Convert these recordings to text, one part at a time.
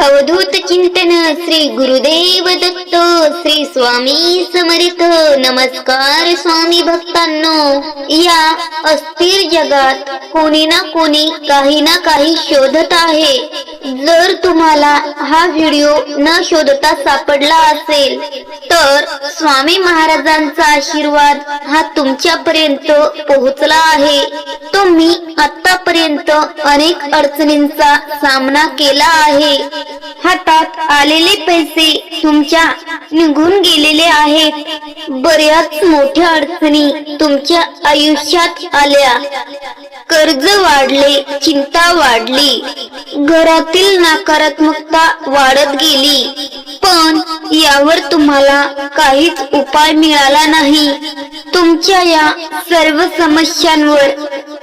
अवधूत चिंतन श्री गुरुदेव दत्त श्री स्वामी समर्थ। नमस्कार स्वामी भक्तांनो, या अस्थिर जगात कोणी ना कोणी काही ना काही शोधत आहे। जर तुम्हाला हा व्हिडिओ न शोधता सापडला असेल तर स्वामी महाराजांचा आशीर्वाद हा तुमच्यापर्यंत पोहोचला आहे। तुम्ही आतापर्यंत अनेक अडचणींचा सामना केला आहे। हातात आलेले पैसे तुमच्या निघून गेलेले आहेत। बऱ्याच मोठ्या अडचणी तुमच्या आयुष्यात आल्या। कर्ज वाढले, चिंता वाढली, घरातील नकारात्मकता वाढत गेली, पण यावर तुम्हाला काहीच उपाय मिळाला नाही। तुमच्या या सर्व समस्यांवर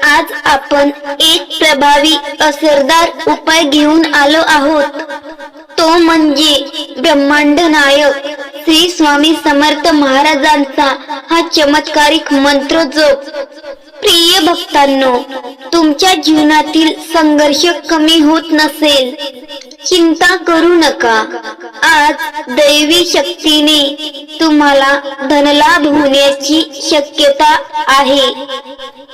आज आपण एक प्रभावी असरदार उपाय घेऊन आलो आहोत। तो म्हणजे ब्रह्मांड नायक श्री स्वामी समर्थ महाराजांचा हा चमत्कारिक मंत्र जप। प्रिय भक्तांनो, तुमच्या जीवनातील संघर्ष कमी होत नसेल, चिंता करू नका। आज दैवी शक्तीने तुम्हाला धनलाभ होण्याची शक्यता आहे।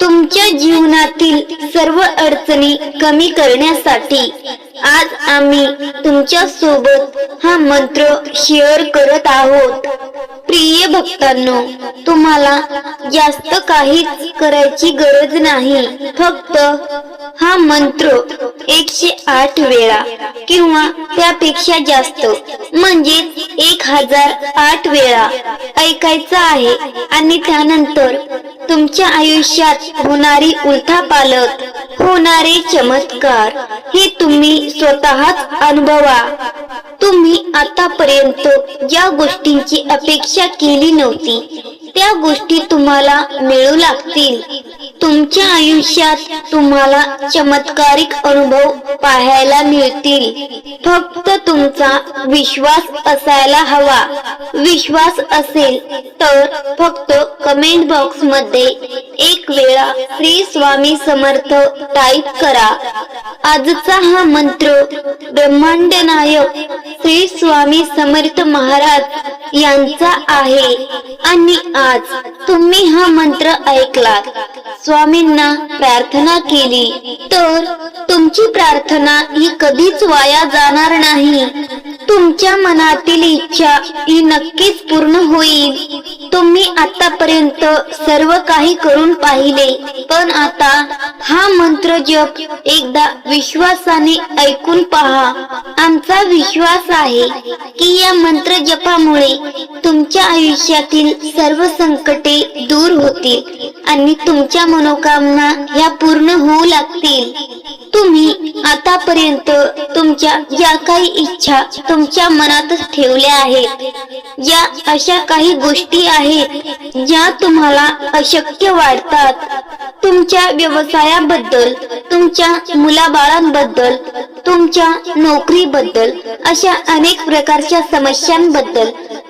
तुमच्या जीवनातील सर्व अडचणी कमी करण्यासाठी आज आम्ही तुमच्या सोबत हा मंत्र शेअर करत आहोत। प्रिय भक्तांनो, तुम्हाला जास्त काहीच करायची गरज नाही। फक्त हा मंत्र 108 वेळा किंवा त्यापेक्षा जास्त म्हणजे 1008 वेळा ऐकायचा आहे आणि त्यानंतर तुमच्या आयुष्यात होणारी उलथापालट, होणारे चमत्कार हे तुम्ही स्वतःच अनुभवा। तुम्ही आतापर्यंत ज्या गोष्टींची अपेक्षा केली नव्हती त्या गोष्टी तुम्हाला मिळू लागतील। तुमच्या आयुष्यात तुम्हाला चमत्कारिक अनुभव पाहायला मिळतील। फक्त तुमचा विश्वास असायला हवा। विश्वास असेल तर फक्त कमेंट बॉक्स मध्ये एक वेळा श्री स्वामी समर्थ टाइप करा। आजचा हा मंत्र ब्रह्मांड नायक श्री स्वामी समर्थ महाराज यांचा आहे आणि आज तुम्ही हा मंत्र ऐकलात, स्वामींना प्रार्थना केली तर तुमची प्रार्थना ही कधीच वाया जाणार नाही। तुमच्या मनातील इच्छा ही नक्कीच पूर्ण होईल। तुम्ही आतापर्यंत सर्व काही करून पाहिले, पण आता हा मंत्र जप एकदा विश्वासाने ऐकून पहा। आमचा विश्वास आहे की या मंत्र जपामुळे तुमच्या आयुष्यातील सर्व संकटे दूर होतील आणि तुमच्या मनोकामना ह्या पूर्ण होऊ लागतील। तुम्ही आतापर्यंत तुमच्या ज्या काही इच्छा तुमच्या मनातच ठेवल्या आहेत, ज्या अशा काही गोष्टी आहेत ज्या तुम्हाला अशक्य वाटतात, तुमच्या व्यवसायाबद्दल, तुमच्या मुलाबाळांबद्दल, तुमच्या नोकरीबद्दल, अशा अनेक प्रकारच्या समस्यांबद्दल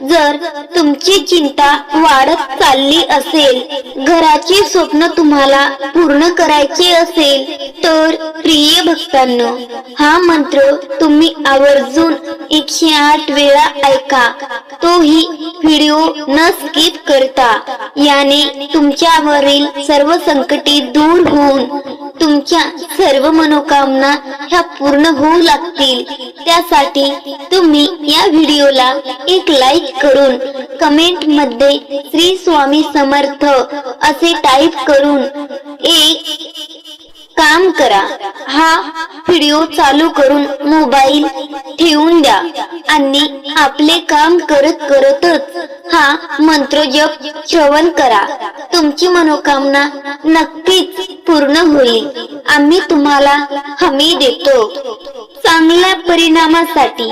जर तुमची चिंता वाढत चालली असेल, घराचे स्वप्न तुम्हाला पूर्ण करायचे असेल तर प्रिय भक्तांनो, हा मंत्र तुम्ही आवर्जून 108 वेळा ऐका, तोही व्हिडिओ न स्किप करता। याने तुमच्यावरील सर्व संकटे दूर होऊन तुमच्या सर्व मनोकामना ह्या पूर्ण होऊ लागतील। त्यासाठी तुम्ही या व्हिडिओला एक लाईक करून कमेंट मध्ये श्री स्वामी समर्थ असे टाइप करून एक काम करा। हा व्हिडिओ चालू करून मोबाईल ठेवून द्या आणि आपले काम करत करतच हा मंत्र जप श्रवण करा। तुमची मनोकामना नक्कीच पूर्ण होईल, आम्ही तुम्हाला हमी देतो। चांगल्या परिणामासाठी,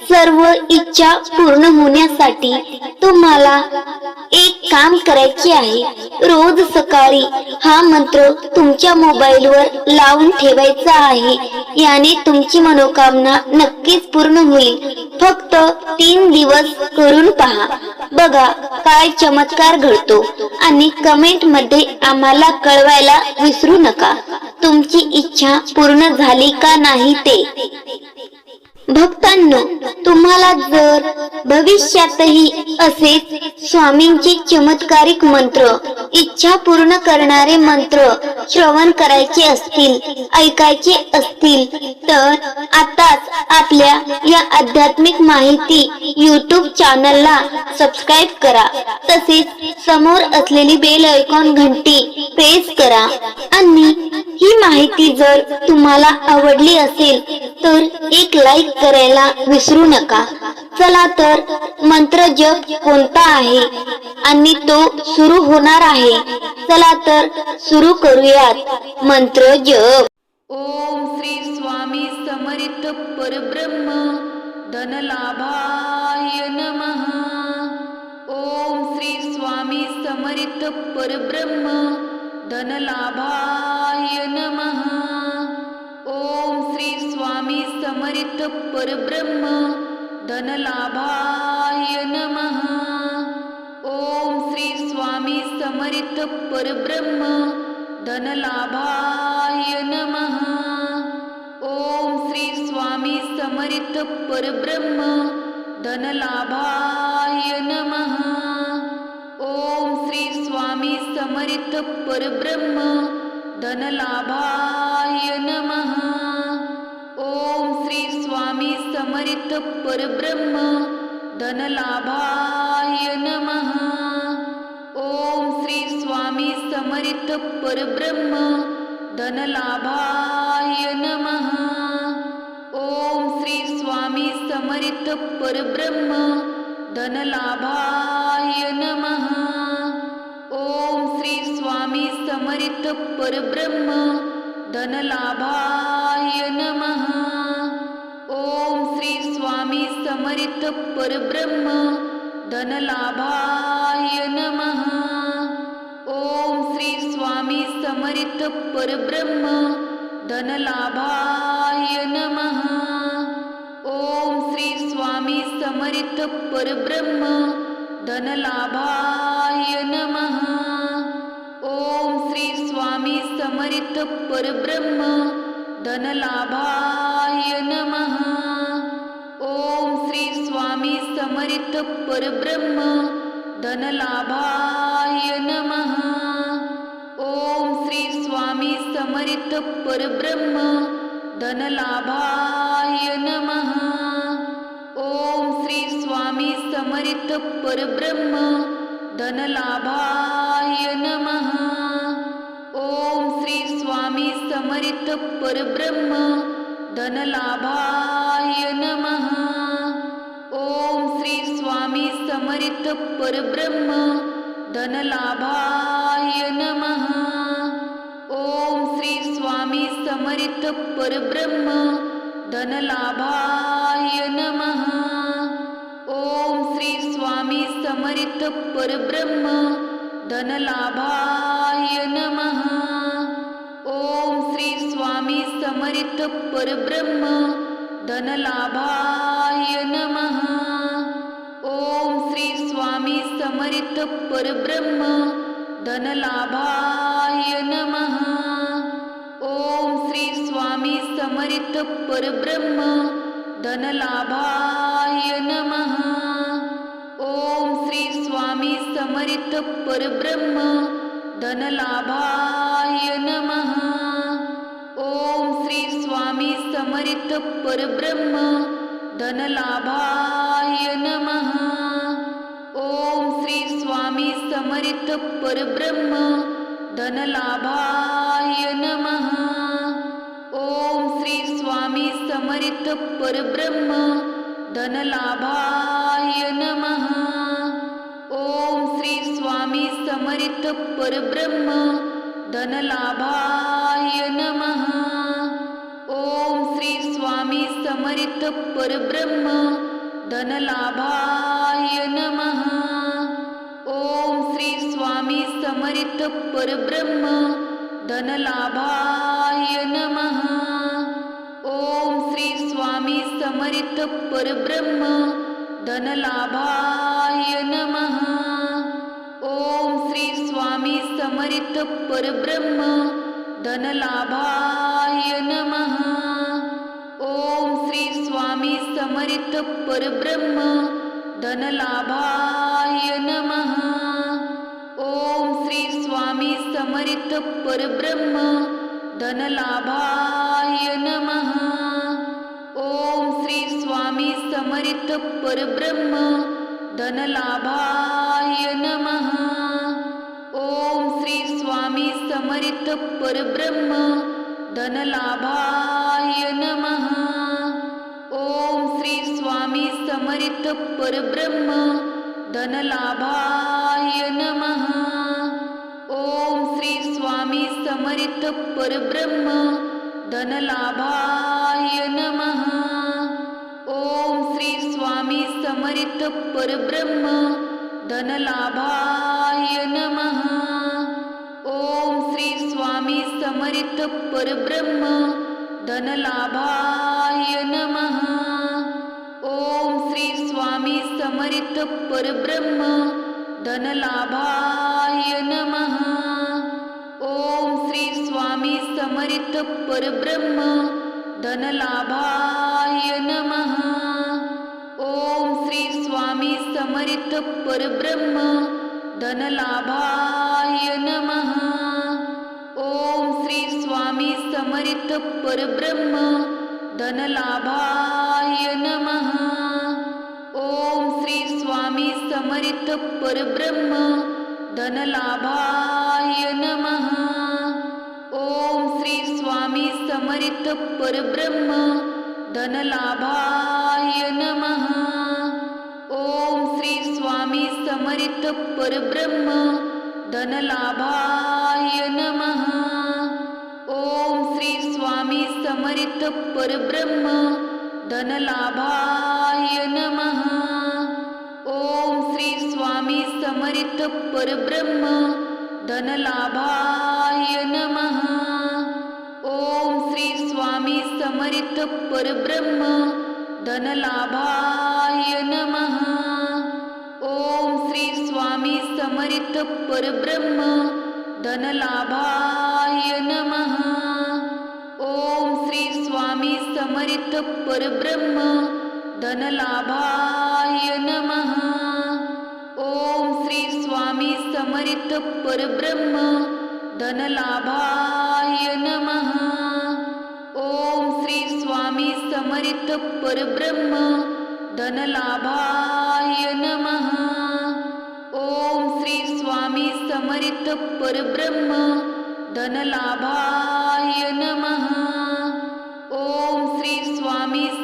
सर्व इच्छा पूर्ण होण्यासाठी तुम्हाला एक काम करायचे आहे। रोज सकाळी हा मंत्र तुमच्या मोबाईलवर लावून ठेवायचा आहे। याने तुमची मनोकामना नक्कीच पूर्ण होईल। फक्त 3 दिवस करून पहा, बघा काय चमत्कार घडतो आणि कमेंट मध्ये आम्हाला कळवायला विसरू नका तुमची इच्छा पूर्ण झाली का नाही ते। भक्तांनो, भक्तांनो, तुम्हाला जर भविष्यातही असेच स्वामींचे चमत्कारिक मंत्र, इच्छा पूर्ण करणारे मंत्र श्रवण करायचे असतील, ऐकायचे असतील तर आताच आपल्या या आध्यात्मिक माहिती YouTube चॅनलला सबस्क्राईब करा. तसेच समोर असलेली बेल आयकॉन घंटी प्रेस करा. आणि ही माहिती जर तुम्हाला आवडली असेल तर एक लाईक करायला विसरू नका. चला तर मंत्र जप कोणता आहे आणि तो सुरू होणार आहे. चला तर सुरू करूयात मंत्र जप. ओम श्री स्वामी समर्थ परब्रह्म धनलाभाय नमः. ओम श्री स्वामी समर्थ परब्रह्म धनलाभाय नमः. ओम श्री स्वामी समर्थ परब्रह्म धनलाभाय नमः. ओम श्री स्वामी समर्थ परब्रह्म धनलाभाय नमः. ओम श्री स्वामी समर्थ परब्रह्म धनलाभाय नमः. ओम श्री स्वामी समर्थ परब्रह्म धनलाभाय नमः. ओम श्री स्वामी समर्थ परब्रह्म धनलाभाय नमः. ओम श्री स्वामी समर्थ परब्रह्म धनलाभाय नमः. ओम श्री स्वामी समर्थ परब्रह्म धनलाभाय नमः. ओम श्री स्वामी समर्थ परब्रह्म धनलाभाय नमः. ओम श्री स्वामी समर्थ परब्रह्म धनलाभाय नमः. ओम श्री स्वामी समर्थ परब्रह्म धनलाभाय नमः. ओम श्री स्वामी समर्थ परब्रह्म धनलाभाय नमः. ओम श्री स्वामी समर्थ परब्रह्म धनलाभाय नमः. ओम श्री स्वामी समर्थ परब्रह्म धनलाभाय नमः. ओम श्री स्वामी समर्थ परब्रह्म धनलाभाय नमः. ओम श्री स्वामी समर्थ परब्रह्म धनलाभाय नमः. ओम श्री स्वामी समर्थ परब्रह्म धनलाभाय नमः. ओम श्री स्वामी समर्थ परब्रह्म धनलाभाय नमः. ओम श्री स्वामी समर्थ परब्रह्म धनलाभाय नमः. ओम श्री स्वामी समर्थ परब्रह्म धनलाभाय नमः. ओम श्री स्वामी समर्थ परब्रह्म धनलाभाय नमः. ओम श्री स्वामी समर्थ परब्रह्म धनलाभाय नमः. ओम श्री स्वामी समर्थ परब्रह्म धनलाभाय नमः. ओम श्री स्वामी समर्थ परब्रह्म धनलाभाय नमः. ओम श्री स्वामी समर्थ परब्रह्म धनलाभाय नमः. ओम श्री स्वामी समर्थ परब्रह्म धनलाभाय नमः. ओम श्री स्वामी समर्थ परब्रह्म धनलाभाय नमः. ओम श्री स्वामी समर्थ परब्रह्म धनलाभाय नमः. ओम श्री स्वामी समर्थ परब्रह्म धनलाभाय नमः. ओम श्री स्वामी समर्थ परब्रह्म धनलाभाय नमः. ओम श्री स्वामी समर्थ परब्रह्म धनलाभाय नमः. ओम श्री स्वामी समर्थ परब्रह्म धनलाभाय नमः. ओम श्री श्री स्वामी समर्थ परब्रह्म धनलाभाय नमः. ओम श्री स्वामी समर्थ परब्रह्म धनलाभाय नमः. ओम श्री स्वामी समर्थ परब्रह्म धनलाभाय नमः. ओम श्री स्वामी समर्थ परब्रह्म धनलाभाय नमः. ओम श्री स्वामी समर्थ परब्रह्म धनलाभाय नमः. ओम श्री स्वामी समर्थ परब्रह्म धनलाभाय नमः. ओम श्री स्वामी समर्थ परब्रह्म धनलाभाय नमः. ओम श्री स्वामी समर्थ परब्रह्म धनलाभाय नमः. ओम श्री स्वामी समर्थ परब्रह्म धनलाभाय नमः. ओम श्री स्वामी समर्थ परब्रह्म धनलाभाय नमः. ओम श्री स्वामी समर्थ परब्रह्म धनलाभाय नमः. ओम श्री स्वामी समर्थ परब्रह्म धनलाभाय नमः. ओम श्री स्वामी समर्थ परब्रह्म धनलाभाय नमः. ओम श्री स्वामी समर्थ परब्रह्म धनलाभाय नमः. ओम श्री स्वामी समर्थ परब्रह्म धनलाभाय नमः. ओम श्री स्वामी समर्थ परब्रह्म धनलाभाय नमः. ओम श्री स्वामी समर्थ परब्रह्म धनलाभाय नमः. ओम श्री स्वामी समर्थ परब्रह्म धनलाभाय नमः. ओम श्री स्वामी समर्थ परब्रह्म धनलाभाय नमः. ओम श्री स्वामी समर्थ परब्रह्म धनलाभाय नमः. ओम श्री स्वामी समर्थ परब्रह्म धनलाभाय नमः. ओम श्री स्वामी समर्थ परब्रह्म धनलाभाय नमः. ओम श्री स्वामी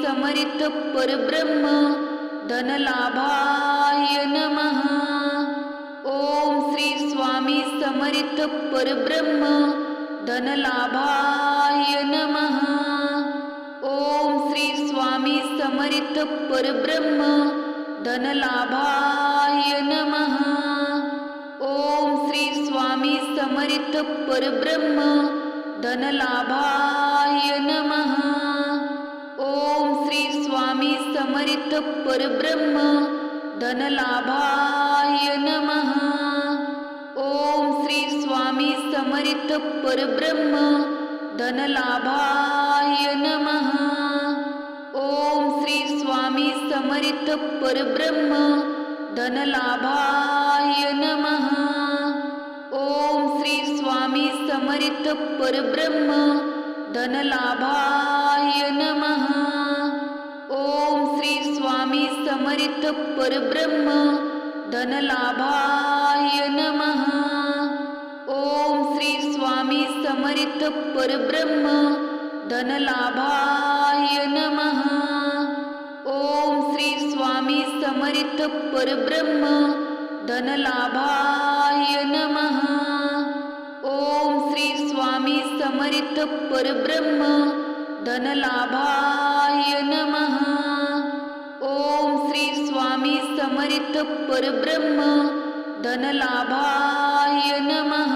समर्थ परब्रह्म धनलाभाय नमः. ओम श्री स्वामी समर्थ परब्रह्म धनलाभाय नमः. ओम श्री स्वामी समर्थ परब्रह्म धनलाभाय नमः. ओम श्री स्वामी समर्थ परब्रह्म धनलाभाय नमः. ओम श्री स्वामी समर्थ परब्रह्म धनलाभाय नमः. ओम श्री स्वामी समर्थ परब्रह्म धनलाभाय नमः. ओम श्री स्वामी समर्थ परब्रह्म धनलाभाय नमः. ओम श्री स्वामी समर्थ परब्रह्म धनलाभाय नमः. ओम श्री स्वामी समर्थ परब्रह्म धनलाभाय नमः. ओम श्री स्वामी समर्थ परब्रह्म धनलाभाय नमः. ओम श्री स्वामी समर्थ परब्रह्म धनलाभाय नमः. ओम श्री स्वामी समर्थ परब्रह्म धनलाभाय नमः. ओम श्री स्वामी समर्थ परब्रह्म धनलाभाय नमः. ओम श्री स्वामी समर्थ परब्रह्म धनलाभाय नमः.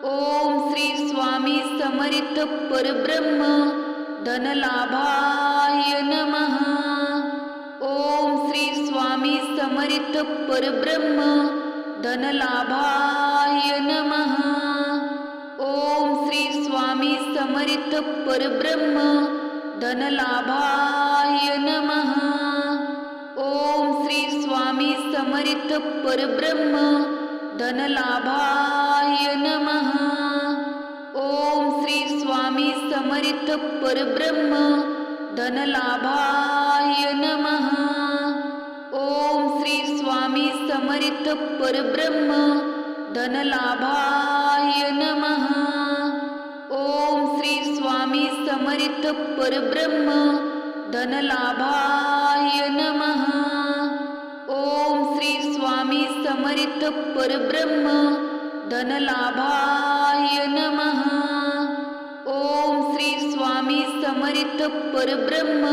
ओम श्री स्वामी समर्थ परब्रह्म धनलाभाय नमः. ओम श्री स्वामी समर्थ परब्रह्म धनलाभाय नमः. ओम श्री स्वामी समर्थ परब्रह्म धनलाभाय नमः. ओम श्री स्वामी समर्थ परब्रह्म धनलाभाय नमः. ओम श्री स्वामी समर्थ परब्रह्म धनलाभाय नमः. ओम श्री स्वामी समर्थ परब्रह्म धनलाभाय नमः. ओम श्री स्वामी समर्थ परब्रह्म धनलाभाय नमः. ओम श्री स्वामी समर्थ परब्रह्म धनलाभाय नमः. ओम श्री स्वामी समर्थ परब्रह्म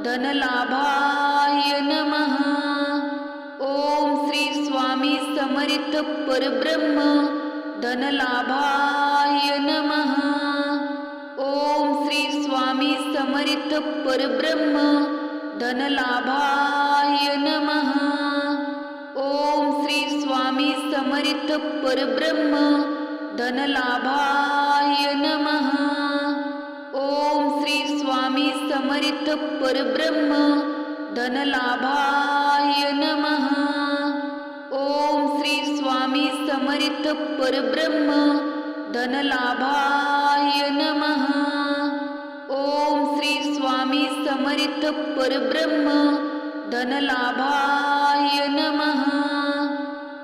धनलाभाय नमः. ओम श्री स्वामी समर्थ परब्रह्म धनलाभाय नमः. ओम श्री स्वामी समर्थ परब्रह्म धनलाभाय नमः. ओम श्री स्वामी समर्थ परब्रह्म धनलाभाय नमः. ओम श्री स्वामी समर्थ परब्रह्म धनलाभाय नमः. ओम श्री स्वामी समर्थ परब्रह्म धनलाभाय नमः. ओम श्री स्वामी समर्थ परब्रह्म धनलाभाय नमः.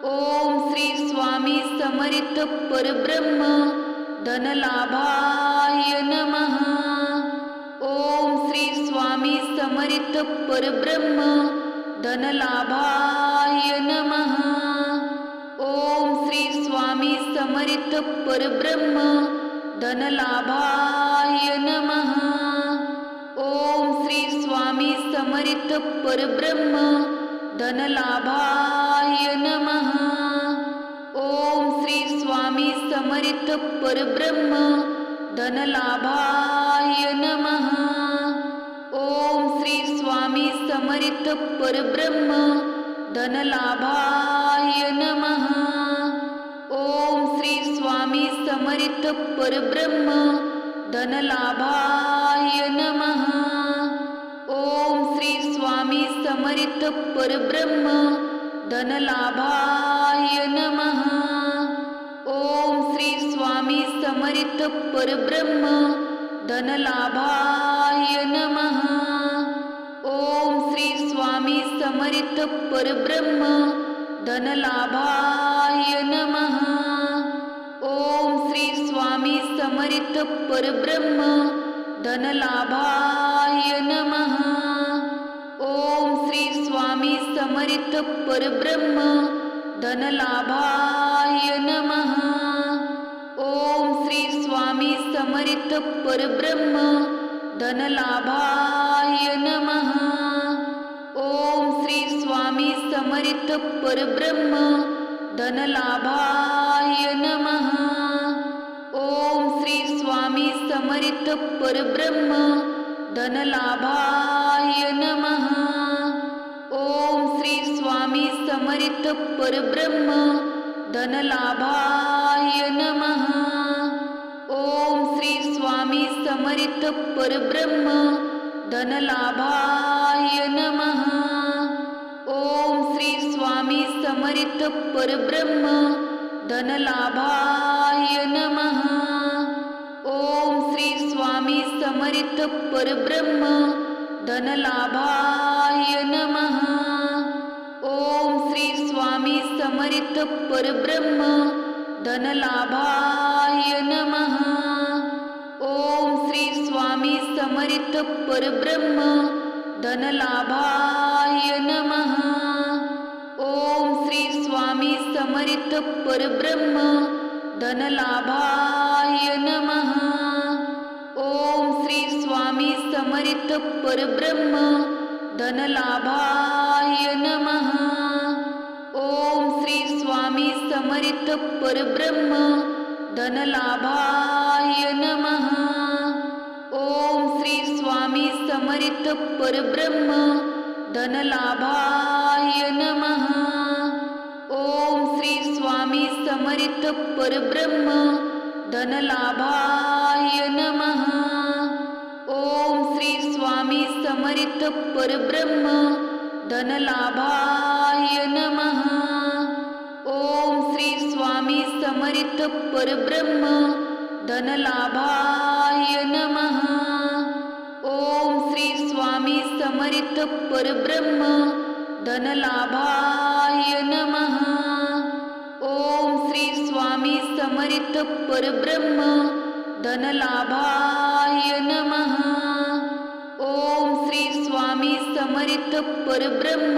ओम श्री स्वामी समर्थ परब्रह्म धनलाभाय नमः. ओम श्री स्वामी समर्थ परब्रह्म धनलाभाय नमः. ओम श्री स्वामी समर्थ परब्रह्म धनलाभाय नमः. ओम श्री स्वामी समर्थ परब्रह्म धनलाभाय नमः. ओम श्री स्वामी समर्थ परब्रह्म धनलाभाय नमः. ओम श्री स्वामी समर्थ परब्रह्म धनलाभाय नमः. ओम श्री स्वामी समर्थ परब्रह्म धनलाभाय नमः. ओम श्री स्वामी समर्थ परब्रह्म धनलाभाय नमः. ओम श्री स्वामी समर्थ परब्रह्म धनलाभाय नमः. ओम श्री स्वामी समर्थ परब्रह्म धनलाभाय नमः. ओम श्री स्वामी समर्थ परब्रह्म धनलाभाय नमः. ओम श्री स्वामी समर्थ परब्रह्म धनलाभाय नमः. ओम श्री स्वामी समर्थ परब्रह्म धनलाभाय नमः. ओम श्री स्वामी समर्थ परब्रह्म धनलाभाय नमः. ओम श्री स्वामी समर्थ परब्रह्म धनलाभाय नमः. ओम श्री स्वामी समर्थ परब्रह्म धनलाभाय नमः. ओम श्री स्वामी समर्थ परब्रह्म धनलाभाय नमः. ओम श्री स्वामी समर्थ परब्रह्म धनलाभाय नमः. ओम श्री स्वामी समर्थ परब्रह्म धनलाभाय नमः. ओम श्री स्वामी समर्थ परब्रह्म धनलाभाय नमः. ओम श्री स्वामी समर्थ परब्रह्म धनलाभाय नमः. ओम श्री स्वामी समर्थ परब्रह्म धनलाभाय नमः. ओम श्री स्वामी समर्थ परब्रह्म धनलाभाय नमः. ओम श्री स्वामी समर्थ परब्रह्म धनलाभाय नमः. ओम श्री स्वामी समर्थ परब्रह्म धनलाभाय नमः. ओम श्री स्वामी समर्थ परब्रह्म धनलाभाय नमः. ओम श्री स्वामी समर्थ परब्रह्म धनलाभाय नमः. ओम श्री स्वामी समर्थ परब्रह्म धनलाभाय नमः. ओम श्री स्वामी समर्थ परब्रह्म धनलाभाय नमः. ओम श्री स्वामी समर्थ परब्रह्म धनलाभाय नमः. ओम श्री स्वामी समर्थ परब्रह्म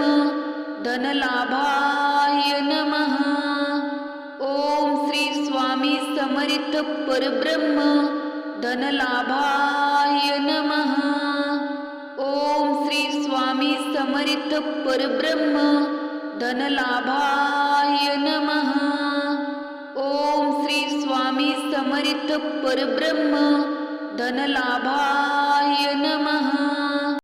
धनलाभाय नमः. ओम श्री स्वामी समर्थ परब्रह्म धनलाभाय नमः. ओम श्री स्वामी समर्थ परब्रह्म धनलाभाय नमः. ओम श्री स्वामी समर्थ परब्रह्म धनलाभाय नमः.